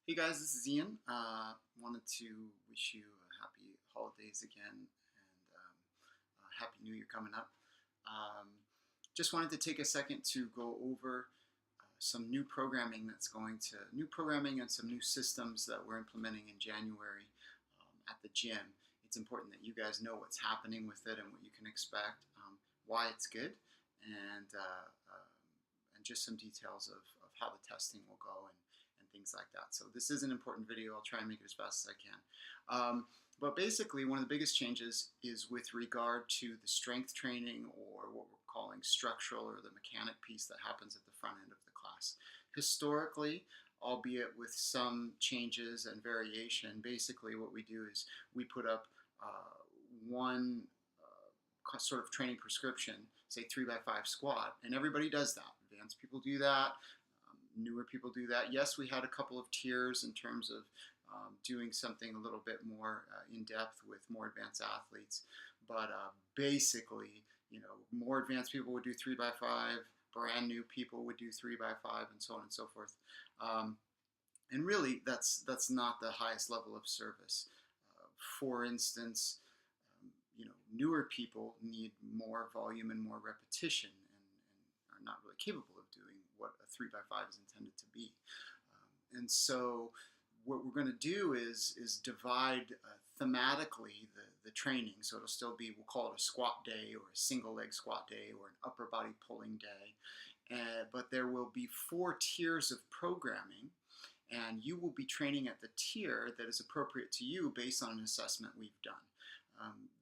Hey guys, this is Ian. Wanted to wish you happy holidays again and happy New Year coming up. Um, just wanted to take a second to go over some new programming new programming and some new systems that we're implementing in January at the gym. It's important that you guys know what's happening with it and what you can expect, why it's good, and and just some details of how the testing will go and things like that. So this is an important video. I'll try and make it as fast as I can. But basically, one of the biggest changes is with regard to the strength training, or what we're calling structural, or the mechanic piece that happens at the front end of the class. Historically, albeit with some changes and variation, basically what we do is we put up one sort of training prescription, say 3x5 squat, and everybody does that. Advanced people do that. Newer people do that. Yes, we had a couple of tiers in terms of doing something a little bit more in depth with more advanced athletes, but basically, more advanced people would do 3x5, brand new people would do 3x5, and so on and so forth. And really, that's not the highest level of service. For instance, newer people need more volume and more repetition, and are not really capable of doing what a 3x5 is intended to be. And so what we're going to do is divide thematically the training. So it'll still be, we'll call it a squat day, or a single leg squat day, or an upper body pulling day. But there will be 4 tiers of programming, and you will be training at the tier that is appropriate to you based on an assessment we've done.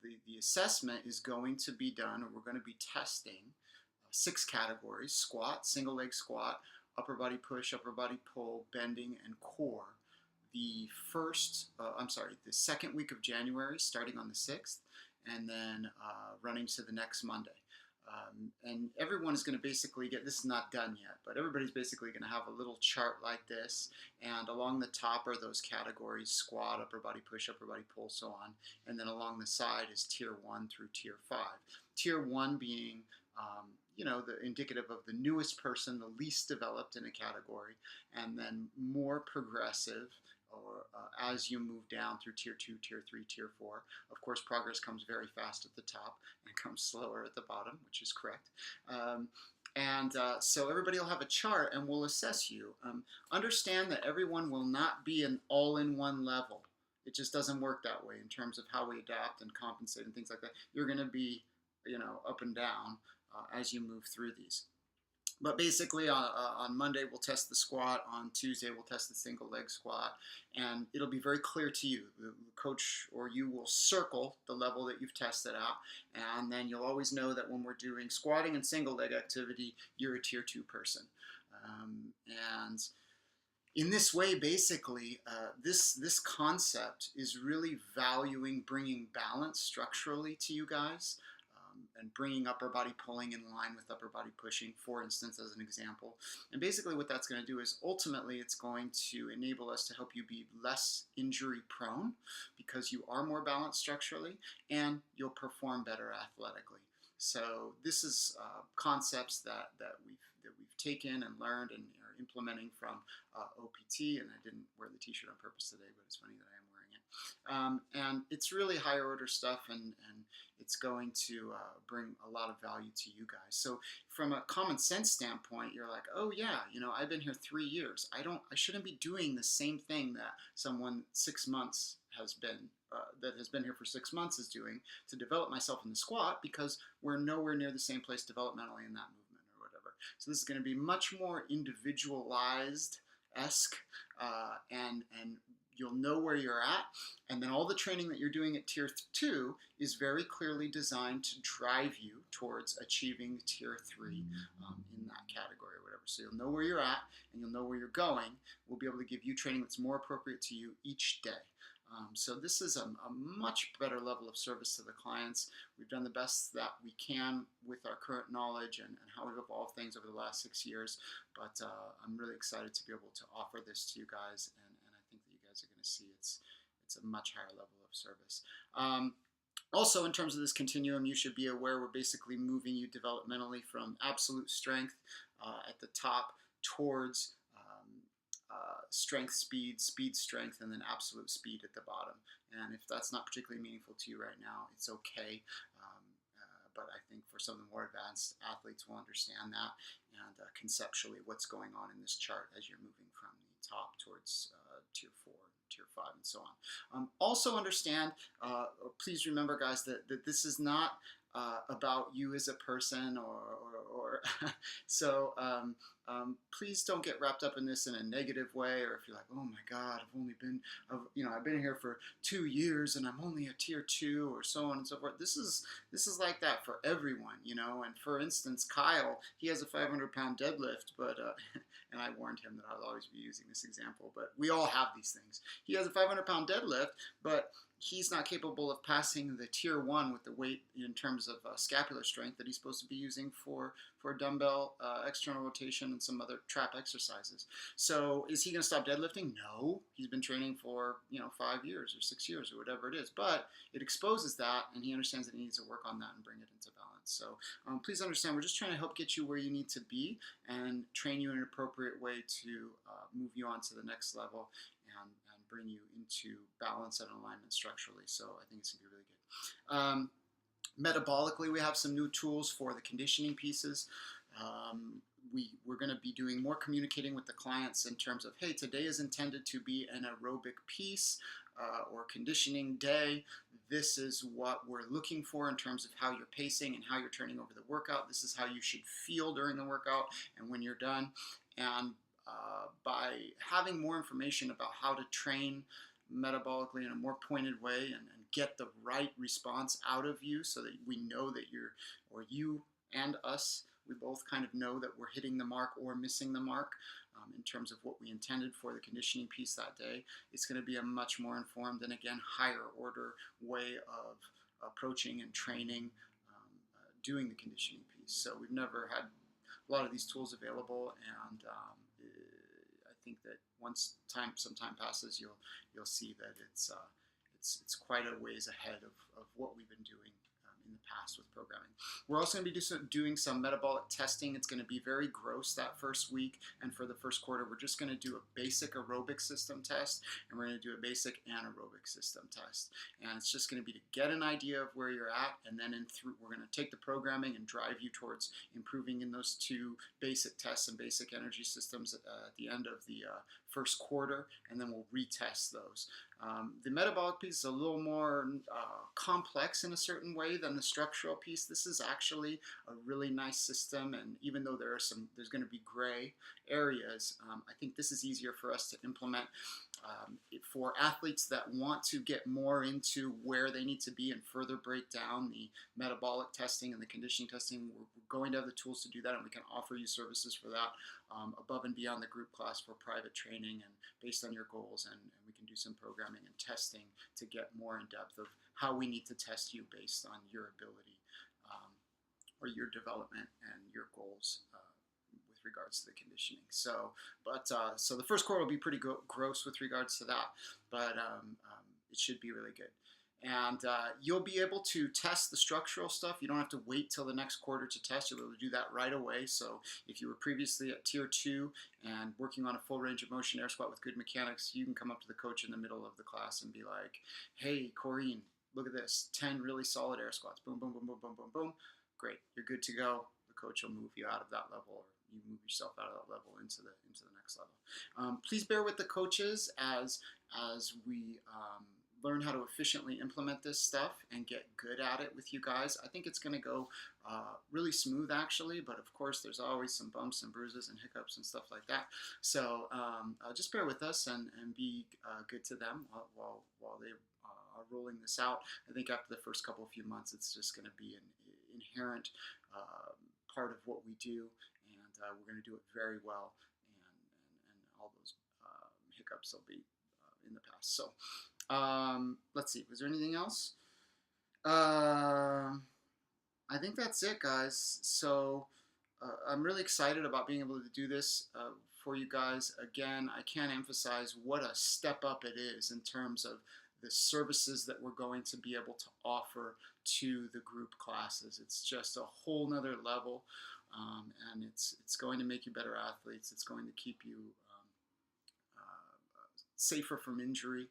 The assessment is going to be done, or we're going to be testing 6 categories: squat, single leg squat, upper body push, upper body pull, bending, and core. The second week of January, starting on the 6th, and then running to the next Monday. And everyone is going to basically get, this is not done yet, but everybody's basically going to have a little chart like this, and along the top are those categories: squat, upper body push, upper body pull, so on, and then along the side is tier 1 through tier 5. Tier 1 being the indicative of the newest person, the least developed in a category, and then more progressive, or as you move down through tier 2, tier 3, tier 4. Of course, progress comes very fast at the top and comes slower at the bottom, which is correct. So everybody will have a chart, and we'll assess you. Understand that everyone will not be an all-in-one level. It just doesn't work that way in terms of how we adapt and compensate and things like that. You're going to be, up and down as you move through these. But basically, on Monday, we'll test the squat. On Tuesday, we'll test the single leg squat. And it'll be very clear to you. The coach or you will circle the level that you've tested out. And then you'll always know that when we're doing squatting and single leg activity, you're a tier 2 person. And in this way, basically, this concept is really valuing bringing balance structurally to you guys. And bringing upper body pulling in line with upper body pushing, for instance, as an example. And basically what that's going to do is ultimately it's going to enable us to help you be less injury prone, because you are more balanced structurally, and you'll perform better athletically. So this is concepts that we've taken and learned and are implementing from OPT, and I didn't wear the t-shirt on purpose today, but it's funny that I am wearing it. And it's really higher order stuff, and it's going to bring a lot of value to you guys. So from a common sense standpoint, you're like, oh yeah, I've been here 3 years. I shouldn't be doing the same thing that someone 6 months has been here for 6 months is doing to develop myself in the squat, because we're nowhere near the same place developmentally in that movement or whatever. So this is going to be much more individualized-esque, and you'll know where you're at, and then all the training that you're doing at tier 2 is very clearly designed to drive you towards achieving tier 3 in that category or whatever. So you'll know where you're at, and you'll know where you're going. We'll be able to give you training that's more appropriate to you each day. So this is a much better level of service to the clients. We've done the best that we can with our current knowledge and how we've evolved things over the last 6 years, but I'm really excited to be able to offer this to you guys, and I think that you guys are going to see it's a much higher level of service. Also, in terms of this continuum, you should be aware we're basically moving you developmentally from absolute strength at the top towards strength, speed, speed, strength, and then absolute speed at the bottom. And if that's not particularly meaningful to you right now, it's okay. But I think for some of the more advanced athletes will understand that, and conceptually what's going on in this chart as you're moving from the top towards tier 4, tier 5, and so on. Also understand, please remember, guys, that this is not about you as a person, or so please don't get wrapped up in this in a negative way, or if you're like, oh my God, I've been here for 2 years and I'm only a tier 2, or so on and so forth. This is like that for everyone, and for instance, Kyle, he has a 500-pound deadlift, but and I warned him that I'll always be using this example, but we all have these things. He has a 500-pound deadlift, but he's not capable of passing the tier 1 with the weight in terms of scapular strength that he's supposed to be using for dumbbell external rotation and some other trap exercises. So is he going to stop deadlifting? No. He's been training for 5 years or 6 years or whatever it is. But it exposes that, and he understands that he needs to work on that and bring it into balance. So please understand, we're just trying to help get you where you need to be and train you in an appropriate way to move you on to the next level and bring you into balance and alignment structurally. So I think it's going to be really good. Metabolically, we have some new tools for the conditioning pieces. We're going to be doing more communicating with the clients in terms of, hey, today is intended to be an aerobic piece or conditioning day. This is what we're looking for in terms of how you're pacing and how you're turning over the workout. This is how you should feel during the workout and when you're done. And by having more information about how to train metabolically in a more pointed way and get the right response out of you, so that we know that you and us, we both kind of know that we're hitting the mark or missing the mark in terms of what we intended for the conditioning piece that day. It's going to be a much more informed and, again, higher order way of approaching and training doing the conditioning piece. So we've never had a lot of these tools available, and I think that once some time passes, you'll see that it's quite a ways ahead of what we've been doing in the past with programming. We're also going to be doing some metabolic testing. It's going to be very gross that first week, and for the first quarter, we're just going to do a basic aerobic system test, and we're going to do a basic anaerobic system test. And it's just going to be to get an idea of where you're at, and then we're going to take the programming and drive you towards improving in those two basic tests and basic energy systems at the end of the first quarter, and then we'll retest those. The metabolic piece is a little more complex in a certain way than the structural piece. This is actually a really nice system, and even though there's going to be gray areas, I think this is easier for us to implement for athletes that want to get more into where they need to be and further break down the metabolic testing and the conditioning testing. We're going to have the tools to do that, and we can offer you services for that above and beyond the group class for private training and based on your goals, and we can do some programming and testing to get more in depth of how we need to test you based on your ability or your development and your goals with regards to the conditioning. So the first quarter will be pretty gross with regards to that, but it should be really good. And you'll be able to test the structural stuff. You don't have to wait till the next quarter to test. You'll be able to do that right away. So if you were previously at tier 2 and working on a full range of motion air squat with good mechanics, you can come up to the coach in the middle of the class and be like, hey, Corrine, look at this, 10 really solid air squats. Boom, boom, boom, boom, boom, boom, boom. Great, you're good to go. The coach will move you out of that level, or you move yourself out of that level into the next level. Please bear with the coaches as we learn how to efficiently implement this stuff and get good at it with you guys. I think it's going to go really smooth, actually, but of course there's always some bumps and bruises and hiccups and stuff like that. So just bear with us and be good to them while they are rolling this out. I think after the first few months, it's just going to be an inherent part of what we do, and we're going to do it very well, and all those hiccups will be in the past. So let's see, was there anything else? I think that's it, guys. So I'm really excited about being able to do this for you guys. Again, I can't emphasize what a step up it is in terms of the services that we're going to be able to offer to the group classes. It's just a whole nother level, and it's going to make you better athletes. It's going to keep you safer from injury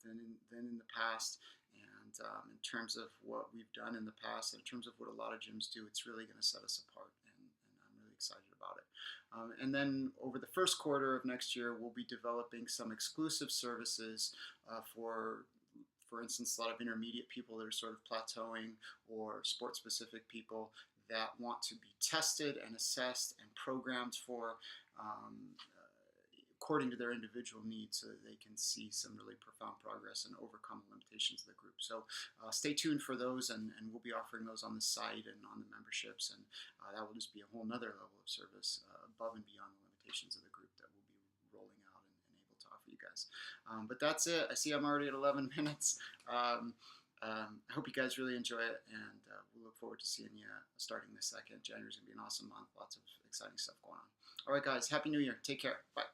than in the past. And in terms of what we've done in the past, in terms of what a lot of gyms do, it's really going to set us apart, and I'm really excited about it. And then over the first quarter of next year, we'll be developing some exclusive services for instance, a lot of intermediate people that are sort of plateauing, or sport-specific people that want to be tested and assessed and programmed for according to their individual needs, so that they can see some really profound progress and overcome the limitations of the group. So stay tuned for those, and we'll be offering those on the site and on the memberships, and that will just be a whole nother level of service above and beyond the limitations of the group that we'll be rolling out and able to offer you guys. But that's it. I see I'm already at 11 minutes. I hope you guys really enjoy it, and we'll look forward to seeing you starting the 2nd. January's going to be an awesome month. Lots of exciting stuff going on. All right, guys. Happy New Year. Take care. Bye.